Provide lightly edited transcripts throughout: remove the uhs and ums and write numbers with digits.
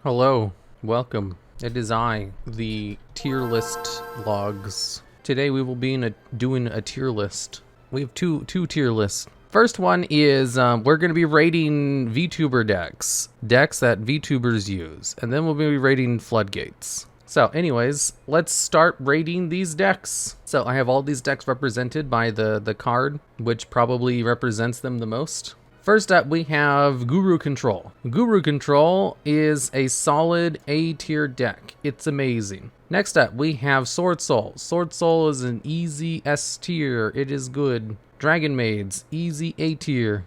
Hello, welcome. It is I, the tier list logs. Today we will be doing a tier list. We have two tier lists. First one is we're going to be rating VTuber decks that VTubers use, and then we'll be rating Floodgates. So anyways, let's start rating these decks. So I have all these decks represented by the card, which probably represents them the most. First up, we have Guru Control. Guru Control is a solid A tier deck. It's amazing. Next up, we have Sword Soul. Sword Soul is an easy S tier. It is good. Dragon Maids, easy A tier.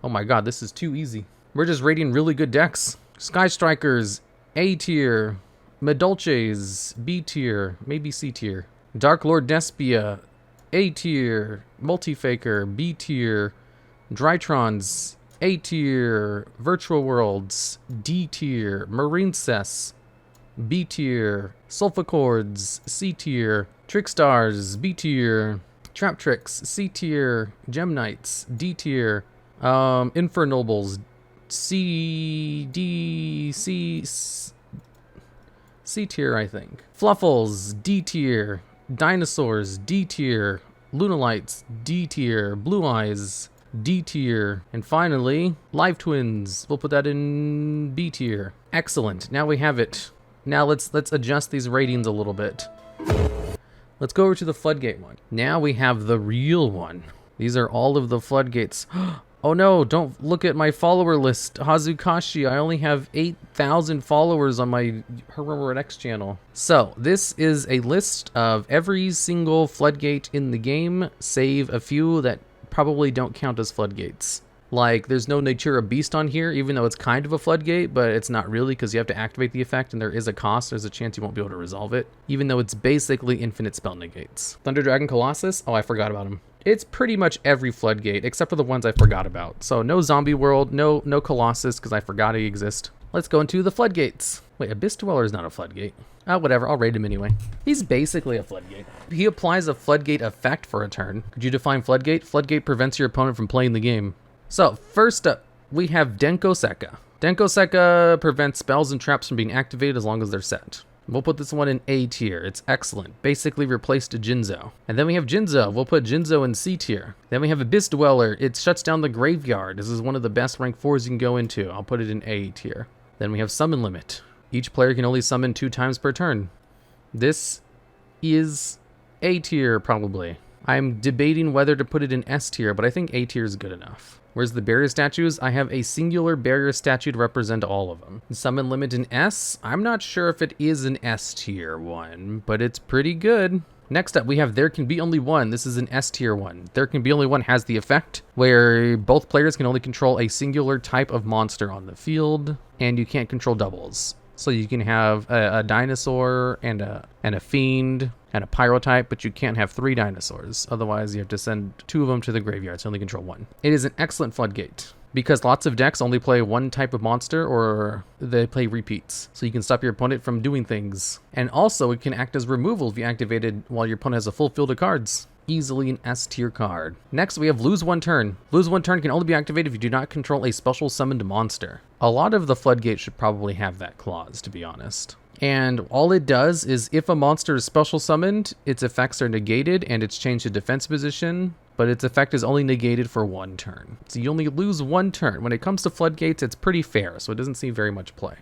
Oh my god, this is too easy. We're just rating really good decks. Sky Strikers, A tier. Medolces, B tier, maybe C tier. Dark Lord Despia, A tier. Multifaker, B tier. Drytrons, A tier. Virtual Worlds, D tier. Marine Cess, B tier. Sulfacords, C tier. Trickstars, B tier. Trap Tricks, C tier. Gem Knights, D tier. Infernobles, C tier, I think. Fluffles, D tier. Dinosaurs, D tier. Lunalights, D tier. Blue Eyes, D tier. And finally, Live Twins. We'll put that in B tier. Excellent. Now we have it. Now let's adjust these ratings a little bit. Let's go over to the Floodgate one. Now we have the real one. These are all of the Floodgates. Oh no, don't look at my follower list. Hazukashi, I only have 8,000 followers on my Hermit X channel. So, this is a list of every single Floodgate in the game, save a few that probably don't count as Floodgates. Like, there's no Natura Beast on here, even though it's kind of a Floodgate, but it's not really because you have to activate the effect and there is a cost. There's a chance you won't be able to resolve it, even though it's basically infinite spell negates. Thunder Dragon Colossus? Oh, I forgot about him. It's pretty much every Floodgate, except for the ones I forgot about. So no Zombie World, no Colossus, because I forgot he exists. Let's go into the Floodgates. Wait, Abyss Dweller is not a Floodgate. Whatever, I'll rate him anyway. He's basically a Floodgate. He applies a Floodgate effect for a turn. Could you define Floodgate? Floodgate prevents your opponent from playing the game. So, first up, we have Denko Sekka. Denko Sekka prevents spells and traps from being activated as long as they're set. We'll put this one in A tier. It's excellent. Basically replaced a Jinzo. And then we have Jinzo. We'll put Jinzo in C tier. Then we have Abyss Dweller. It shuts down the graveyard. This is one of the best rank 4s you can go into. I'll put it in A tier. Then we have Summon Limit. Each player can only summon 2 times per turn. This is A tier, probably. I'm debating whether to put it in S tier, but I think A tier is good enough. Where's the barrier statues? I have a singular barrier statue to represent all of them. Summon Limit in S? I'm not sure if it is an S tier one, but it's pretty good. Next up, we have There Can Be Only One. This is an S tier one. There Can Be Only One has the effect where both players can only control a singular type of monster on the field, and you can't control doubles. So you can have a dinosaur and a fiend and a pyro type, but you can't have 3 dinosaurs. Otherwise, you have to send 2 of them to the graveyard to only control 1. It is an excellent Floodgate because lots of decks only play 1 type of monster or they play repeats. So you can stop your opponent from doing things. And also, it can act as removal if you activate it while your opponent has a full field of cards. Easily an S tier card. Next, we have Lose One Turn. Lose One Turn can only be activated if you do not control a special summoned monster. A lot of the Floodgate should probably have that clause, to be honest. And all it does is if a monster is special summoned, its effects are negated and it's changed to defense position, but its effect is only negated for 1 turn. So you only lose 1 turn. When it comes to Floodgates, it's pretty fair, so it doesn't see very much play.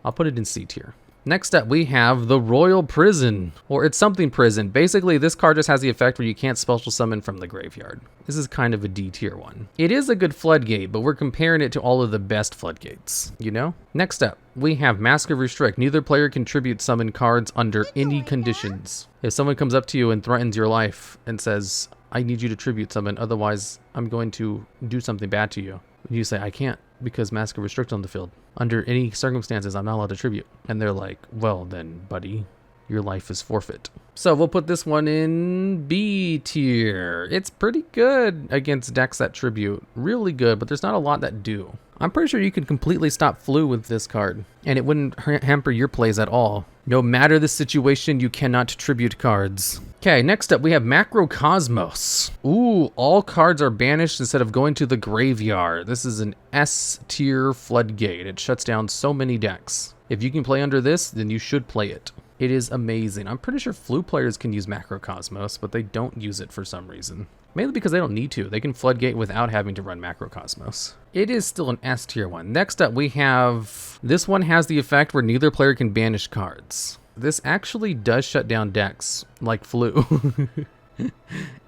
I'll put it in C tier. Next up, we have the Royal Prison, or it's something prison. Basically, this card just has the effect where you can't special summon from the graveyard. This is kind of a D tier one. It is a good Floodgate, but we're comparing it to all of the best Floodgates, you know? Next up, we have Mask of Restrict. Neither player can tribute summon cards under any conditions. If someone comes up to you and threatens your life and says, I need you to tribute summon, otherwise I'm going to do something bad to you. You say, I can't, because Mask of Restrict on the field. Under any circumstances, I'm not allowed to tribute. And they're like, well then, buddy, your life is forfeit. So we'll put this one in B tier. It's pretty good against decks that tribute. Really good, but there's not a lot that do. I'm pretty sure you could completely stop Flu with this card, and it wouldn't hamper your plays at all. No matter the situation, you cannot tribute cards. Okay, next up we have Macrocosmos. Ooh, all cards are banished instead of going to the graveyard. This is an S tier Floodgate. It shuts down so many decks. If you can play under this, then you should play it. It is amazing. I'm pretty sure Flu players can use Macrocosmos, but they don't use it for some reason. Mainly because they don't need to. They can Floodgate without having to run Macrocosmos. It is still an S tier one. Next up we have... This one has the effect where neither player can banish cards. This actually does shut down decks, like Flu.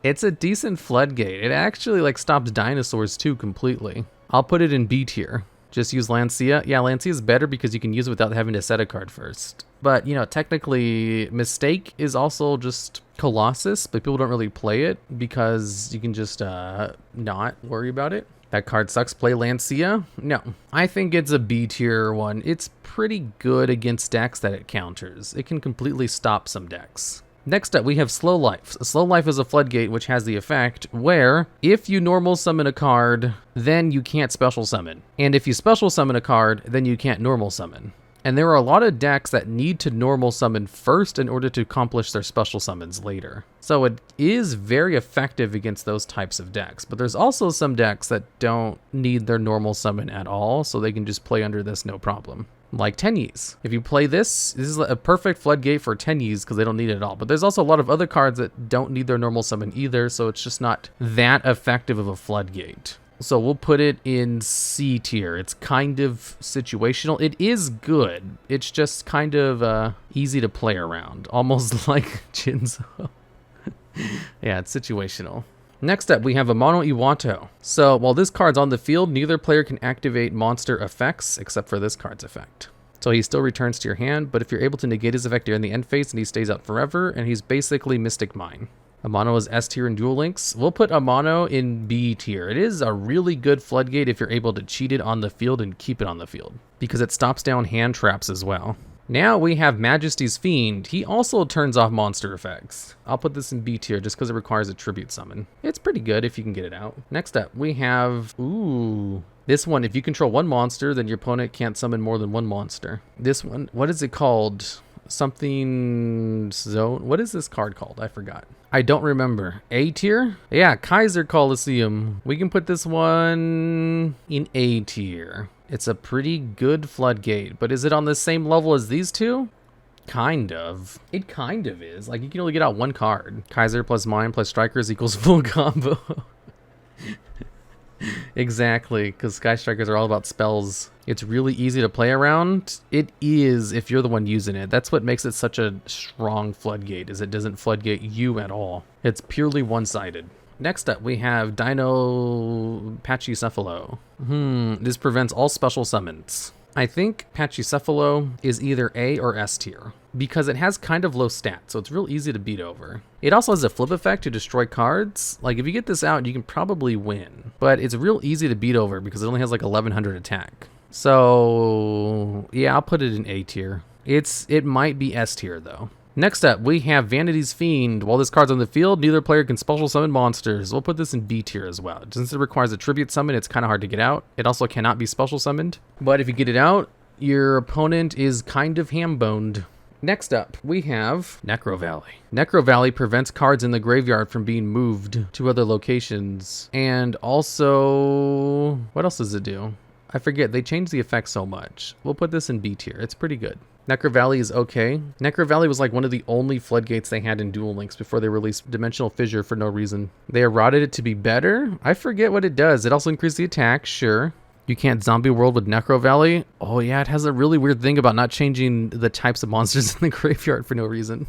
It's a decent Floodgate. It actually like stops dinosaurs too completely. I'll put it in B tier. Just use Lancia. Yeah, Lancia is better because you can use it without having to set a card first. But, you know, technically, Mistake is also just Colossus, but people don't really play it because you can just not worry about it. That card sucks. Play Lancia? No. I think it's a B tier one. It's pretty good against decks that it counters. It can completely stop some decks. Next up, we have Slow Life. Slow Life is a Floodgate which has the effect where if you normal summon a card, then you can't special summon. And if you special summon a card, then you can't normal summon. And there are a lot of decks that need to normal summon first in order to accomplish their special summons later. So it is very effective against those types of decks. But there's also some decks that don't need their normal summon at all, so they can just play under this no problem. Like Tenyis. If you play this is a perfect Floodgate for Tenyis because they don't need it at all. But there's also a lot of other cards that don't need their normal summon either, so it's just not that effective of a Floodgate. So we'll put it in C tier. It's kind of situational. It is good. It's just kind of easy to play around. Almost like Jinzo. Yeah, it's situational. Next up, we have a Mono Iwato. So while this card's on the field, neither player can activate monster effects except for this card's effect. So he still returns to your hand, but if you're able to negate his effect during the end phase, then he stays out forever, and he's basically Mystic Mine. Amano is S tier in Duel Links. We'll put Amano in B tier. It is a really good Floodgate if you're able to cheat it on the field and keep it on the field, because it stops down hand traps as well. Now we have Majesty's Fiend. He also turns off monster effects. I'll put this in B tier just because it requires a tribute summon. It's pretty good if you can get it out. Next up, we have... Ooh... This one, if you control one monster, then your opponent can't summon more than one monster. This one, what is it called? Something zone? What is this card called? I forgot. I don't remember. A tier? Yeah, Kaiser Coliseum. We can put this one in A tier. It's a pretty good Floodgate, but is it on the same level as these two? Kind of. It kind of is. Like, you can only get out one card. Kaiser plus Mine plus Strikers equals full combo. Exactly, because Sky Strikers are all about spells. It's really easy to play around. It is if you're the one using it. That's what makes it such a strong Floodgate, is it doesn't Floodgate you at all. It's purely one-sided. Next up, we have Dino Pachycephalo. This prevents all special summons. I think Pachycephalo is either A or S tier, because it has kind of low stats, so it's real easy to beat over. It also has a flip effect to destroy cards. Like, if you get this out, you can probably win. But it's real easy to beat over because it only has like 1100 attack. So, yeah, I'll put it in A tier. It might be S tier, though. Next up, we have Vanity's Fiend. While this card's on the field, neither player can special summon monsters. We'll put this in B tier as well. Since it requires a tribute summon, it's kind of hard to get out. It also cannot be special summoned. But if you get it out, your opponent is kind of ham-boned. Next up, we have Necro Valley. Necro Valley prevents cards in the graveyard from being moved to other locations. And also, what else does it do? I forget, they changed the effect so much. We'll put this in B tier. It's pretty good. Necro Valley is okay. Necro Valley was like one of the only Floodgates they had in Duel Links before they released Dimensional Fissure for no reason. They eroded it to be better. I forget what it does. It also increased the attack, sure. You can't Zombie World with Necro Valley. Oh yeah, it has a really weird thing about not changing the types of monsters in the graveyard for no reason.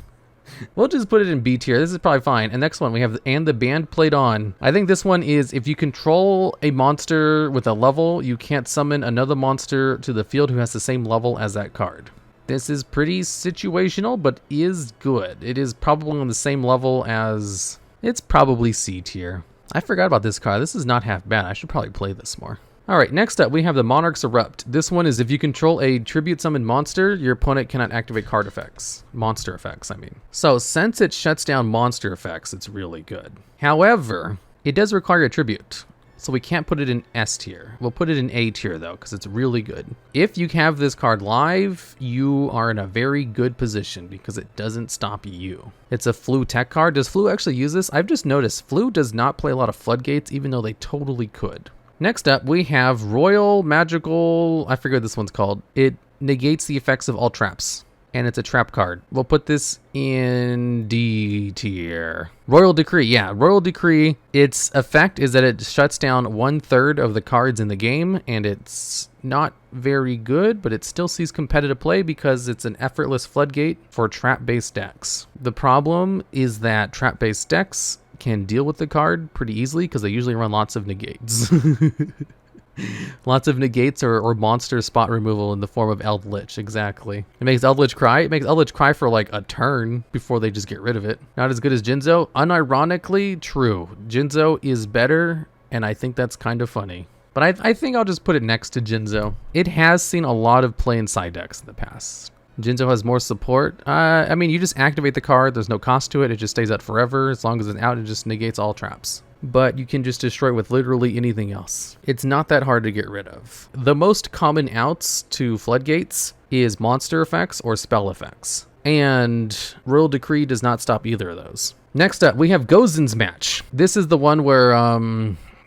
We'll just put it in B tier. This is probably fine. And next one, we have And the Band Played On. I think this one is if you control a monster with a level, you can't summon another monster to the field who has the same level as that card. This is pretty situational, but is good. It is probably on the same level as... It's probably C tier. I forgot about this card. This is not half bad. I should probably play this more. Alright, next up we have the Monarchs Erupt. This one is if you control a tribute summoned monster, your opponent cannot activate card effects. Monster effects, I mean. So since it shuts down monster effects, it's really good. However, it does require a tribute. so we can't put it in S tier. We'll put it in A tier though, because it's really good. If you have this card live, you are in a very good position because it doesn't stop you. It's a Flu tech card. Does Flu actually use this? I've just noticed Flu does not play a lot of Floodgates, even though they totally could. Next up, we have Royal Magical, I forget what this one's called. It negates the effects of all traps, and it's a trap card. We'll put this in D tier. Royal Decree, yeah, Royal Decree, its effect is that it shuts down 1/3 of the cards in the game, and it's not very good, but it still sees competitive play because it's an effortless floodgate for trap-based decks. The problem is that trap-based decks can deal with the card pretty easily because they usually run lots of negates. Lots of negates or monster spot removal in the form of Eldritch, exactly. It makes Eldritch cry. It makes Eldritch cry for like a turn before they just get rid of it. Not as good as Jinzo. Unironically, true. Jinzo is better, and I think that's kind of funny. But I think I'll just put it next to Jinzo. It has seen a lot of play in side decks in the past. Jinzo has more support. I mean, you just activate the card. There's no cost to it. It just stays out forever. As long as it's out, it just negates all traps. But you can just destroy it with literally anything else. It's not that hard to get rid of. The most common outs to Floodgates is monster effects or spell effects. And Royal Decree does not stop either of those. Next up, we have Gozen's Match. This is the one where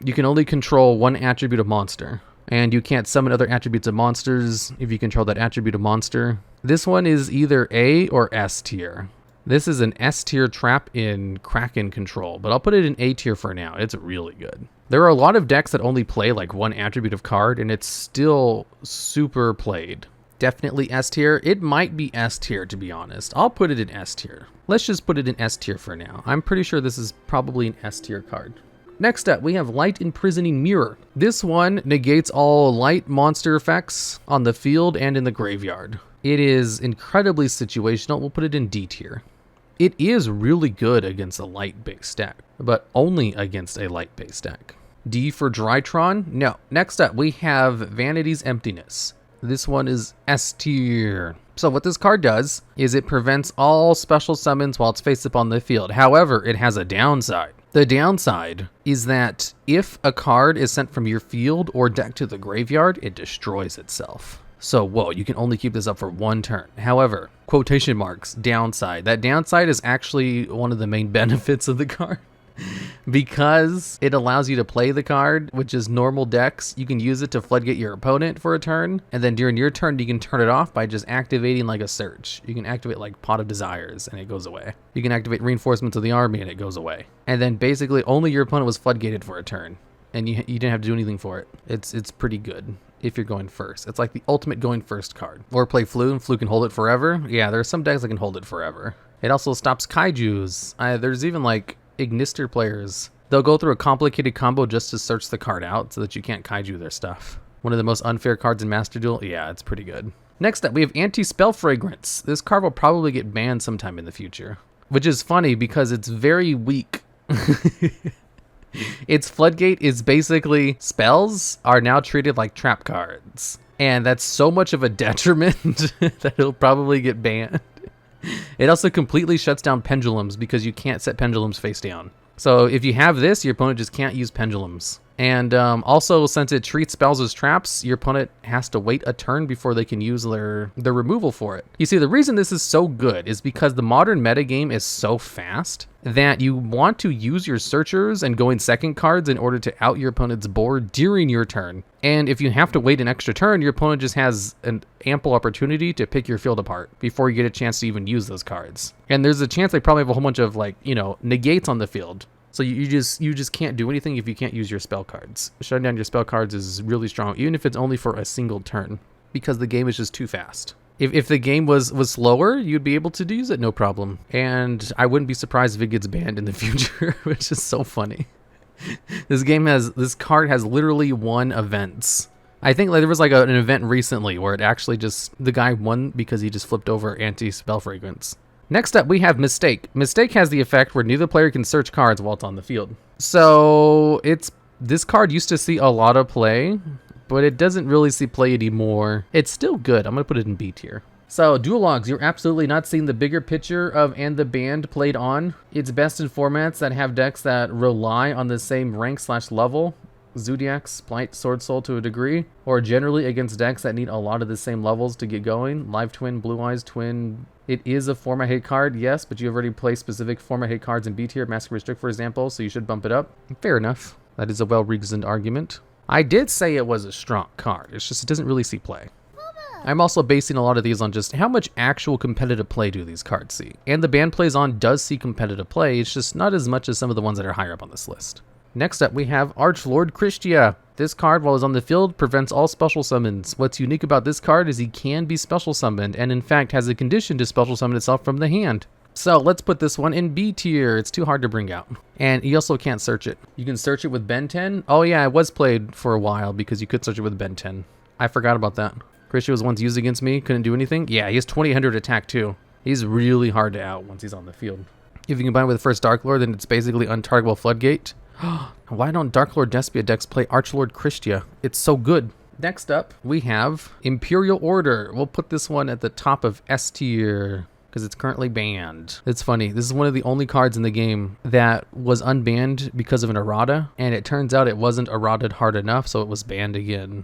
you can only control one attribute of monster. And you can't summon other attributes of monsters if you control that attribute of monster. This one is either A or S tier. This is an S tier trap in Kraken control, but I'll put it in A tier for now. It's really good. There are a lot of decks that only play like one attribute of card, and it's still super played. Definitely S tier. It might be S tier, to be honest. I'll put it in S tier. Let's just put it in S tier for now. I'm pretty sure this is probably an S tier card. Next up, we have Light Imprisoning Mirror. This one negates all light monster effects on the field and in the graveyard. It is incredibly situational. We'll put it in D tier. It is really good against a light-based deck, but only against a light-based deck. D for Drytron? No. Next up, we have Vanity's Emptiness. This one is S tier. So what this card does is it prevents all special summons while it's face up on the field. However, it has a downside. The downside is that if a card is sent from your field or deck to the graveyard, it destroys itself. So, whoa, you can only keep this up for one turn. However, quotation marks, downside. That downside is actually one of the main benefits of the card. Because it allows you to play the card, which is normal decks. You can use it to floodgate your opponent for a turn, and then during your turn you can turn it off by just activating like a search. You can activate like Pot of Desires and it goes away. You can activate Reinforcements of the Army and it goes away. And then basically only your opponent was floodgated for a turn, and you didn't have to do anything for it. It's pretty good if you're going first. It's like the ultimate going first card. Or play Flu, and Flu can hold it forever. Yeah, there are some decks that can hold it forever. It also stops Kaijus. There's even like Ignister players. They'll go through a complicated combo just to search the card out so that you can't Kaiju their stuff. One of the most unfair cards in Master Duel. Yeah, it's pretty good. Next up, we have Anti-Spell Fragrance. This card will probably get banned sometime in the future, which is funny because it's very weak. Its Floodgate is basically spells are now treated like trap cards. And that's so much of a detriment that it'll probably get banned. It also completely shuts down pendulums because you can't set pendulums face down. So if you have this, your opponent just can't use pendulums. And also, since it treats spells as traps, your opponent has to wait a turn before they can use their removal for it. You see, the reason this is so good is because the modern metagame is so fast that you want to use your searchers and going second cards in order to out your opponent's board during your turn. And if you have to wait an extra turn, your opponent just has an ample opportunity to pick your field apart before you get a chance to even use those cards. And there's a chance they probably have a whole bunch of negates on the field. So you just can't do anything if you can't use your spell cards. Shutting down your spell cards is really strong, even if it's only for a single turn, because the game is just too fast. If the game was slower, you'd be able to use it no problem. And I wouldn't be surprised if it gets banned in the future, which is so funny. This card has literally won events. I think there was like an event recently where it actually the guy won because he just flipped over Anti-Spell Fragrance. Next up, we have Mistake. Mistake has the effect where neither player can search cards while it's on the field. So this card used to see a lot of play, but it doesn't really see play anymore. It's still good. I'm going to put it in B tier. So, DuelLogs, you're absolutely not seeing the bigger picture of And the Band played on. It's best in formats that have decks that rely on the same rank/level Zodiac, Splight, Sword Soul to a degree, or generally against decks that need a lot of the same levels to get going. Live Twin, Blue Eyes Twin. It is a format hate card, yes, but you have already placed specific format hate cards in B tier, Master Restrict for example, so you should bump it up. Fair enough. That is a well-reasoned argument. I did say it was a strong card, it's just it doesn't really see play. I'm also basing a lot of these on just how much actual competitive play do these cards see. And the band plays on does see competitive play, it's just not as much as some of the ones that are higher up on this list. Next up, we have Archlord Christia. This card, while it's on the field, prevents all special summons. What's unique about this card is he can be special summoned, and in fact has a condition to special summon itself from the hand. So let's put this one in B tier. It's too hard to bring out. And you also can't search it. You can search it with Ben 10. Oh yeah, it was played for a while because you could search it with Ben 10. I forgot about that. Christia was once used against me, couldn't do anything. Yeah, he has 2800 attack too. He's really hard to out once he's on the field. If you combine with the first Dark Lord, then it's basically untargetable Floodgate. Why don't Dark Lord Despia decks play Archlord Christia? It's so good. Next up, we have Imperial Order. We'll put this one at the top of S tier because it's currently banned. It's funny. This is one of the only cards in the game that was unbanned because of an errata, and it turns out it wasn't errated hard enough, so it was banned again.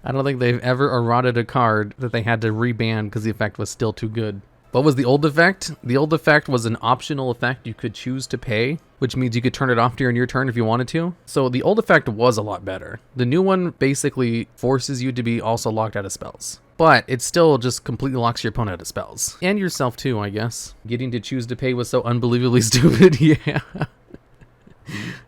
I don't think they've ever errated a card that they had to reban because the effect was still too good. What was the old effect? The old effect was an optional effect you could choose to pay, which means you could turn it off during your turn if you wanted to. So the old effect was a lot better. The new one basically forces you to be also locked out of spells. But it still just completely locks your opponent out of spells. And yourself too, I guess. Getting to choose to pay was so unbelievably stupid, yeah.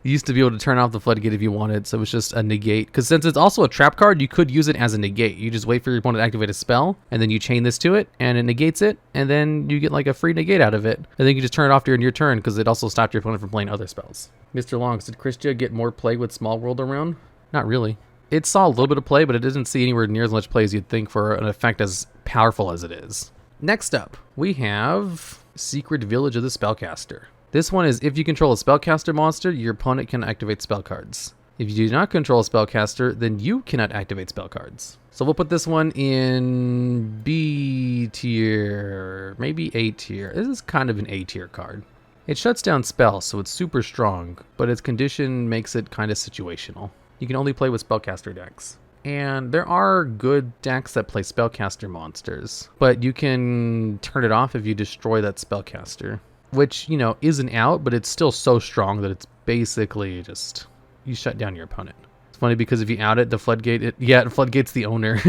You used to be able to turn off the Floodgate if you wanted, so it was just a negate. Because since it's also a trap card, you could use it as a negate. You just wait for your opponent to activate a spell, and then you chain this to it, and it negates it, and then you get like a free negate out of it. And then you can just turn it off during your turn, because it also stopped your opponent from playing other spells. Mr. Longs, did Christia get more play with Small World around? Not really. It saw a little bit of play, but it didn't see anywhere near as much play as you'd think for an effect as powerful as it is. Next up, we have Secret Village of the Spellcaster. This one is if you control a spellcaster monster, your opponent can activate spell cards. If you do not control a spellcaster, then you cannot activate spell cards. So we'll put this one in B tier, maybe A tier. This is kind of an A tier card. It shuts down spells, so it's super strong, but its condition makes it kind of situational. You can only play with spellcaster decks. And there are good decks that play spellcaster monsters, but you can turn it off if you destroy that spellcaster. Which, you know, isn't out, but it's still so strong that it's basically just, you shut down your opponent. It's funny because if you out it, the Floodgate, Floodgate's the owner.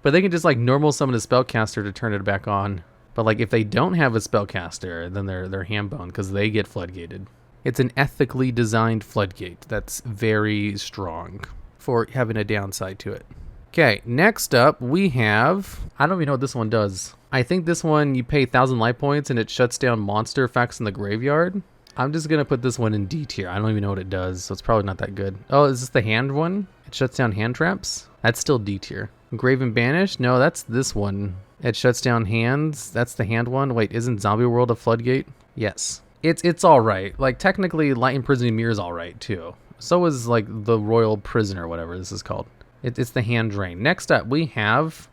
But they can just like normal summon a spellcaster to turn it back on. But like if they don't have a spellcaster, then they're ham-boned because they get Floodgated. It's an ethically designed Floodgate that's very strong for having a downside to it. Okay, next up we have, I don't even know what this one does. I think this one you pay 1,000 life points and it shuts down monster effects in the graveyard. I'm just going to put this one in D tier. I don't even know what it does, so it's probably not that good. Oh, is this the hand one? It shuts down hand traps? That's still D tier. Grave and Banish? No, that's this one. It shuts down hands. That's the hand one. Wait, isn't Zombie World a Floodgate? Yes. It's all right. Like, technically, Light Imprisoning Mirror is all right, too. So is, like, the Royal Prison or whatever this is called. It's the hand drain. Next up, we have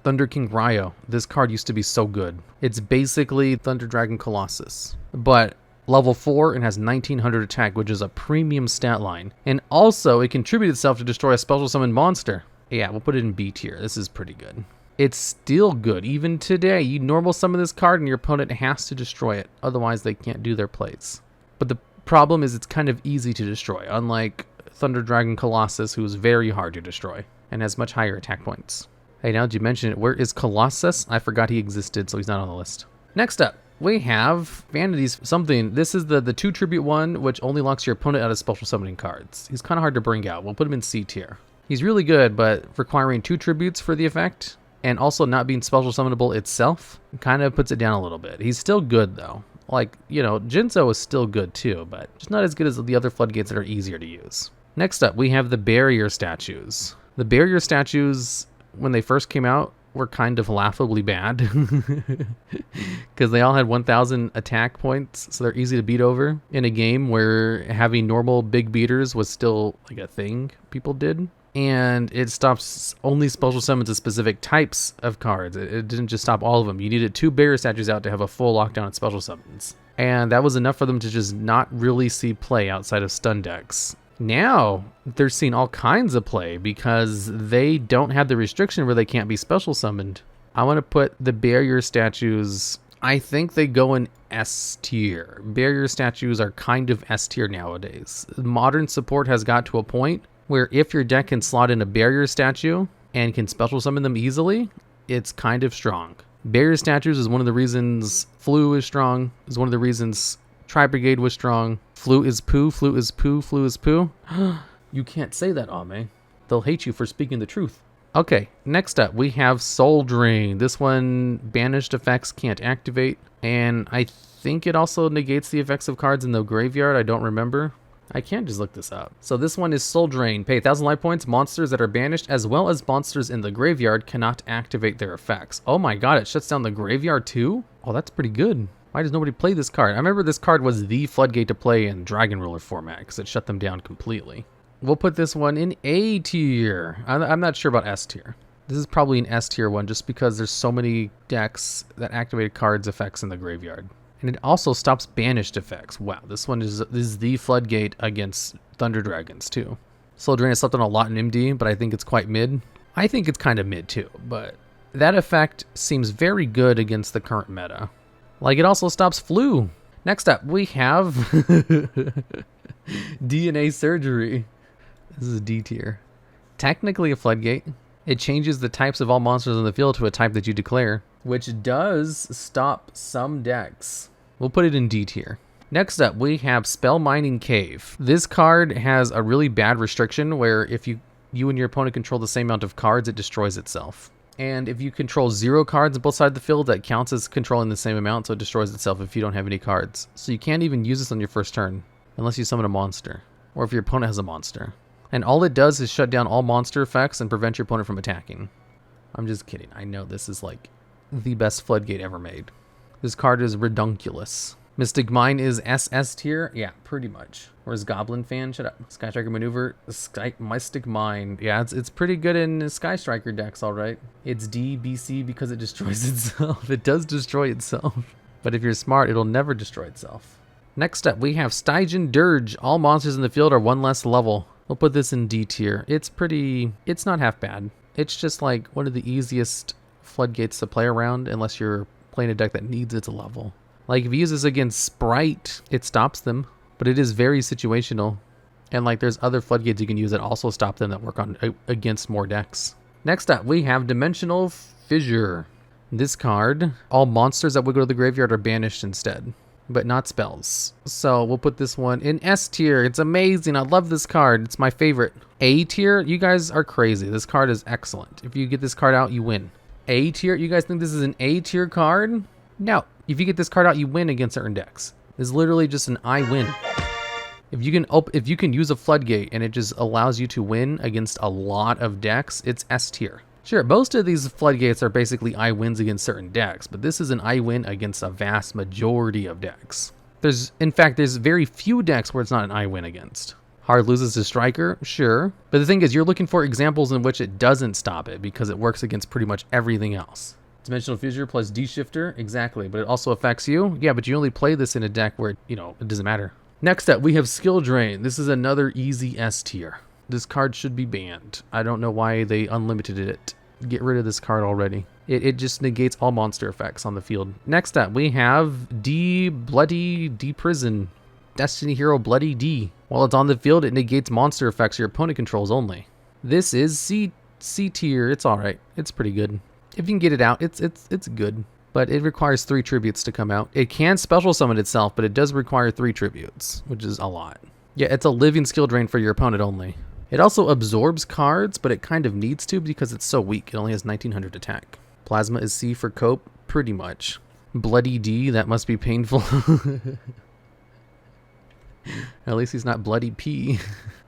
Thunder King Ryo. This card used to be so good. It's basically Thunder Dragon Colossus, but level 4 and has 1900 attack, which is a premium stat line. And also, it contributes itself to destroy a special summon monster. Yeah, we'll put it in B tier. This is pretty good. It's still good. Even today, you normal summon this card and your opponent has to destroy it. Otherwise, they can't do their plays. But the problem is it's kind of easy to destroy, unlike Thunder Dragon Colossus, who is very hard to destroy and has much higher attack points. Hey, now that you mention it, where is Colossus? I forgot he existed, so he's not on the list. Next up, we have Vanity's something. This is the 2 tribute one, which only locks your opponent out of special summoning cards. He's kind of hard to bring out. We'll put him in C tier. He's really good, but requiring 2 tributes for the effect, and also not being special summonable itself, kind of puts it down a little bit. He's still good, though. Like, you know, Jinzo is still good, too, but just not as good as the other Floodgates that are easier to use. Next up, we have the barrier statues. The barrier statues, when they first came out, were kind of laughably bad because they all had 1,000 attack points, so they're easy to beat over in a game where having normal big beaters was still like a thing people did. And it stops only special summons of specific types of cards. It didn't just stop all of them. You needed 2 barrier statues out to have a full lockdown of special summons. And that was enough for them to just not really see play outside of stun decks. Now they're seeing all kinds of play because they don't have the restriction where they can't be special summoned. I want to put the barrier statues, I think they go in S tier. Barrier statues are kind of S tier nowadays. Modern support has got to a point where if your deck can slot in a barrier statue and can special summon them easily, it's kind of strong. Barrier statues is one of the reasons Flu is strong, is one of the reasons Tri-Brigade was strong. Flu is poo, flu is poo, flu is poo. You can't say that, Ame. They'll hate you for speaking the truth. Okay, next up we have Soul Drain. This one, banished effects can't activate, and I think it also negates the effects of cards in the graveyard. I don't remember. I can't just look this up. So this one is Soul Drain. Pay 1,000 life points. Monsters that are banished as well as monsters in the graveyard cannot activate their effects. Oh my god, it shuts down the graveyard too? Oh, that's pretty good. Why does nobody play this card? I remember this card was the Floodgate to play in Dragon Ruler format because it shut them down completely. We'll put this one in A tier. I'm not sure about S tier. This is probably an S tier one just because there's so many decks that activate cards effects in the graveyard. And it also stops banished effects. Wow, this is the Floodgate against Thunder Dragons too. Soul Drain has slept on a lot in MD, but I think it's quite mid. I think it's kind of mid too, but that effect seems very good against the current meta. Like, it also stops flu. Next up, we have DNA Surgery. This is a D tier. Technically a Floodgate. It changes the types of all monsters on the field to a type that you declare, which does stop some decks. We'll put it in D tier. Next up, we have Spell Mining Cave. This card has a really bad restriction where if you and your opponent control the same amount of cards, it destroys itself. And if you control 0 cards on both sides of the field, that counts as controlling the same amount, so it destroys itself if you don't have any cards. So you can't even use this on your first turn, unless you summon a monster, or if your opponent has a monster. And all it does is shut down all monster effects and prevent your opponent from attacking. I'm just kidding. I know this is like the best Floodgate ever made. This card is redunculous. Mystic Mine is SS tier? Yeah, pretty much. Where's Goblin Fan? Shut up. Sky Striker Maneuver. Mystic Mine. Yeah, it's pretty good in Sky Striker decks, alright. It's D, BC because it destroys itself. It does destroy itself. But if you're smart, it'll never destroy itself. Next up, we have Stygian Dirge. All monsters in the field are 1 less level. We'll put this in D tier. It's not half bad. It's just like one of the easiest Floodgates to play around unless you're playing a deck that needs it to level. Like, if you use this against Sprite, it stops them, but it is very situational. And like, there's other Floodgates you can use that also stop them that work on against more decks. Next up, we have Dimensional Fissure. This card, all monsters that would go to the graveyard are banished instead, but not spells. So we'll put this one in S tier. It's amazing. I love this card. It's my favorite. A tier, you guys are crazy. This card is excellent. If you get this card out, you win. A tier, you guys think this is an A tier card? No. If you get this card out, you win against certain decks. It's literally just an I win. If you can use a Floodgate and it just allows you to win against a lot of decks, it's S tier. Sure, most of these Floodgates are basically I wins against certain decks, but this is an I win against a vast majority of decks. In fact, there's very few decks where it's not an I win against. Hard loses to Striker, sure. But the thing is, you're looking for examples in which it doesn't stop it because it works against pretty much everything else. Dimensional Fissure plus D-Shifter, exactly, but it also affects you. Yeah, but you only play this in a deck where, it doesn't matter. Next up, we have Skill Drain. This is another easy S tier. This card should be banned. I don't know why they unlimited it. Get rid of this card already. It just negates all monster effects on the field. Next up, we have Bloody Prison. Destiny Hero Bloody D. While it's on the field, it negates monster effects your opponent controls only. This is C tier. It's alright. It's pretty good. If you can get it out, it's good. But it requires 3 tributes to come out. It can special summon itself, but it does require 3 tributes, which is a lot. Yeah, it's a living skill drain for your opponent only. It also absorbs cards, but it kind of needs to because it's so weak. It only has 1900 attack. Plasma is C for cope, pretty much. Bloody D, that must be painful. At least he's not Bloody P.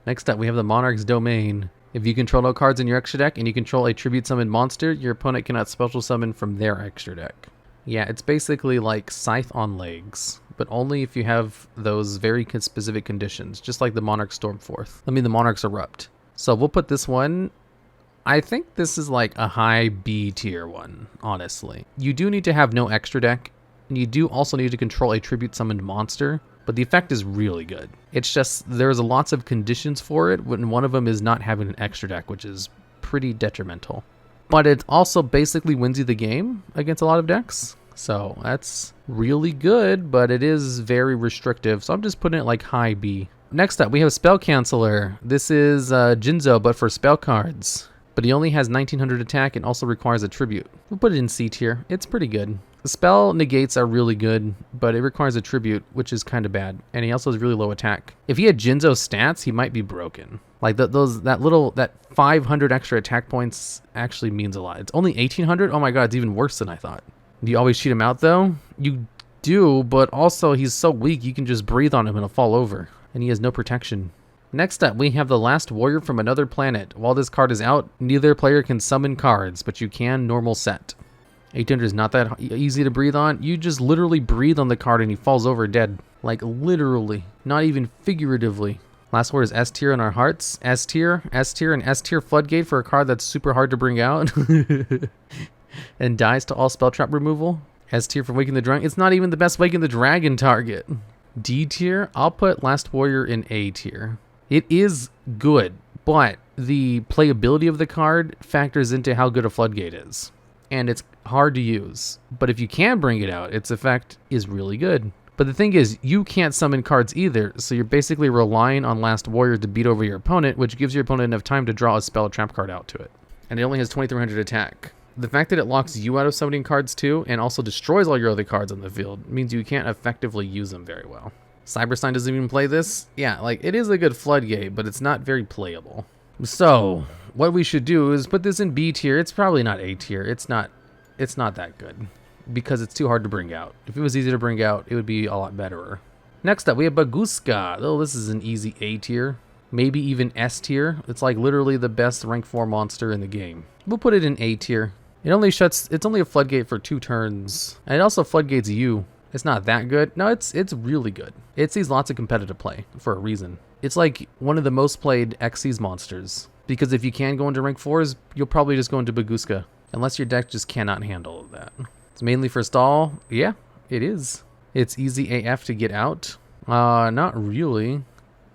Next up, we have the Monarch's Domain. If you control no cards in your extra deck and you control a tribute summon monster, your opponent cannot special summon from their extra deck. Yeah, it's basically like Scythe on legs, but only if you have those very specific conditions, just like the Monarch Stormforth. The Monarch's Erupt. So we'll put this one, I think this is like a high B tier one, honestly. You do need to have no extra deck And you do also need to control a tribute summoned monster, but the effect is really good. It's just there's lots of conditions for it, when one of them is not having an extra deck, which is pretty detrimental. But it also basically wins you the game against a lot of decks. So that's really good, but it is very restrictive. So I'm just putting it like high B. Next up, we have Spell Canceller. This is Jinzo, but for spell cards. But he only has 1900 attack and also requires a tribute. We'll put it in C tier. It's pretty good. The spell negates are really good, but it requires a tribute, which is kind of bad. And he also has really low attack. If he had Jinzo stats, he might be broken. Like that 500 extra attack points actually means a lot. It's only 1800. Oh my god, it's even worse than I thought. Do you always cheat him out though? You do, but also he's so weak you can just breathe on him and he'll fall over. And he has no protection. Next up, we have the Last Warrior from Another Planet. While this card is out, neither player can summon cards, but you can normal set. 800 is not that easy to breathe on. You just literally breathe on the card and he falls over dead. Like literally, not even figuratively. Last word is S tier in our hearts. S tier, and S tier Floodgate for a card that's super hard to bring out. And dies to all spell trap removal. S tier for Waking the Dragon. It's not even the best Waking the Dragon target. D tier, I'll put Last Warrior in A tier. It is good, but the playability of the card factors into how good a Floodgate is. And it's hard to use. But if you can bring it out, its effect is really good. But the thing is, you can't summon cards either, so you're basically relying on Last Warrior to beat over your opponent, which gives your opponent enough time to draw a spell or trap card out to it. And it only has 2300 attack. The fact that it locks you out of summoning cards too, and also destroys all your other cards on the field, means you can't effectively use them very well. Cyberstein doesn't even play this. Yeah, like, it is a good Floodgate, but it's not very playable. So, what we should do is put this in B tier. It's probably not A tier. It's not that good, because it's too hard to bring out. If it was easy to bring out, it would be a lot betterer. Next up, we have Baguska. Oh, this is an easy A tier. Maybe even S tier. It's like literally the best rank 4 monster in the game. We'll put it in A tier. It's only a Floodgate for 2 turns. And it also Floodgates you. It's not that good. No, it's really good. It sees lots of competitive play for a reason. It's like one of the most played Xyz monsters. Because if you can go into rank 4s, you'll probably just go into Baguska. Unless your deck just cannot handle that. It's mainly for stall. Yeah, it is. It's easy AF to get out. Not really.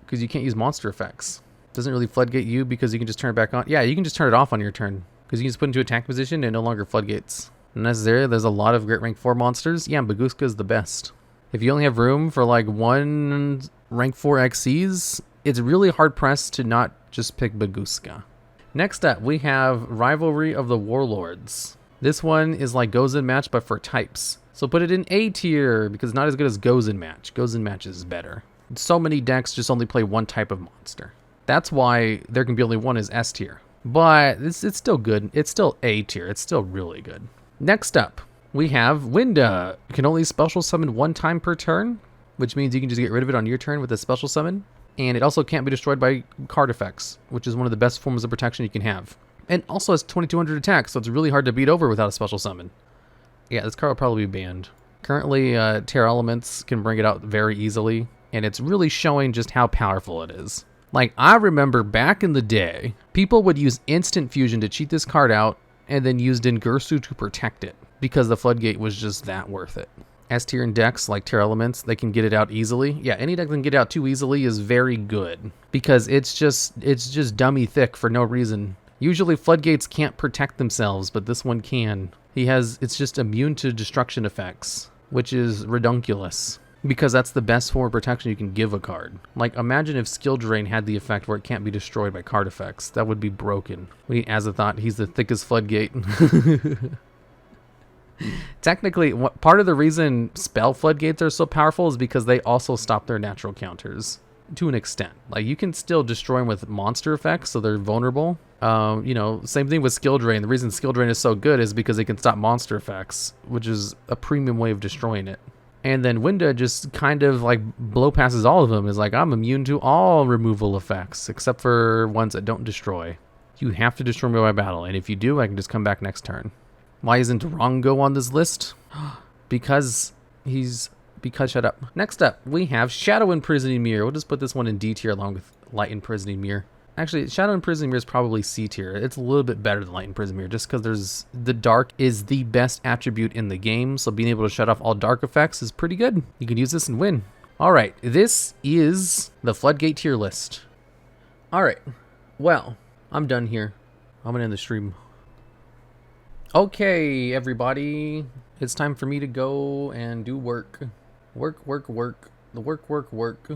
Because you can't use monster effects. Doesn't really Floodgate you because you can just turn it back on. Yeah, you can just turn it off on your turn. Because you can just put it into attack position and no longer Floodgates. Unnecessary. There's a lot of great rank 4 monsters. Yeah, Baguska is the best. If you only have room for like 1 rank 4 Xyz, it's really hard pressed to not just pick Baguska. Next up, we have Rivalry of the Warlords. This one is like Gozen Match, but for types. So put it in A tier, because it's not as good as Gozen Match. Gozen Match is better. So many decks just only play one type of monster. That's why there can be only one as S tier. But it's still good. It's still A tier. It's still really good. Next up, we have Winda. You can only special summon 1 time per turn, which means you can just get rid of it on your turn with a special summon. And it also can't be destroyed by card effects, which is one of the best forms of protection you can have. And also has 2200 attack, so it's really hard to beat over without a special summon. Yeah, this card will probably be banned. Currently, Terra Elements can bring it out very easily, and it's really showing just how powerful it is. Like, I remember back in the day, people would use Instant Fusion to cheat this card out, and then use Dengirsu to protect it, because the Floodgate was just that worth it. S tier in decks like Terra Elements, they can get it out easily. Yeah, any deck that can get it out too easily is very good, because it's just dummy thick for no reason. Usually Floodgates can't protect themselves, but this one can. It's just immune to destruction effects, which is redunculous, because that's the best form of protection you can give a card. Like, imagine if Skill Drain had the effect where it can't be destroyed by card effects. That would be broken. We need Azathoth, he's the thickest Floodgate. Technically, part of the reason spell Floodgates are so powerful is because they also stop their natural counters to an extent. Like, you can still destroy them with monster effects, so they're vulnerable. Same thing with Skill Drain. The reason Skill Drain is so good is because it can stop monster effects, which is a premium way of destroying it. And then Winda just kind of like blow passes all of them. Is like, I'm immune to all removal effects, except for ones that don't destroy. You have to destroy me by battle, and if you do, I can just come back next turn. Why isn't Rongo on this list? Because shut up. Next up, we have Shadow Imprisoning Mirror. We'll just put this one in D tier along with Light Imprisoning Mirror. Actually, Shadow and Prism is probably C tier. It's a little bit better than Light and Prism just because there's the dark is the best attribute in the game. So being able to shut off all dark effects is pretty good. You can use this and win. All right, this is the Floodgate tier list. All right, well, I'm done here. I'm gonna end the stream. Okay, everybody, it's time for me to go and do work. Work. The work.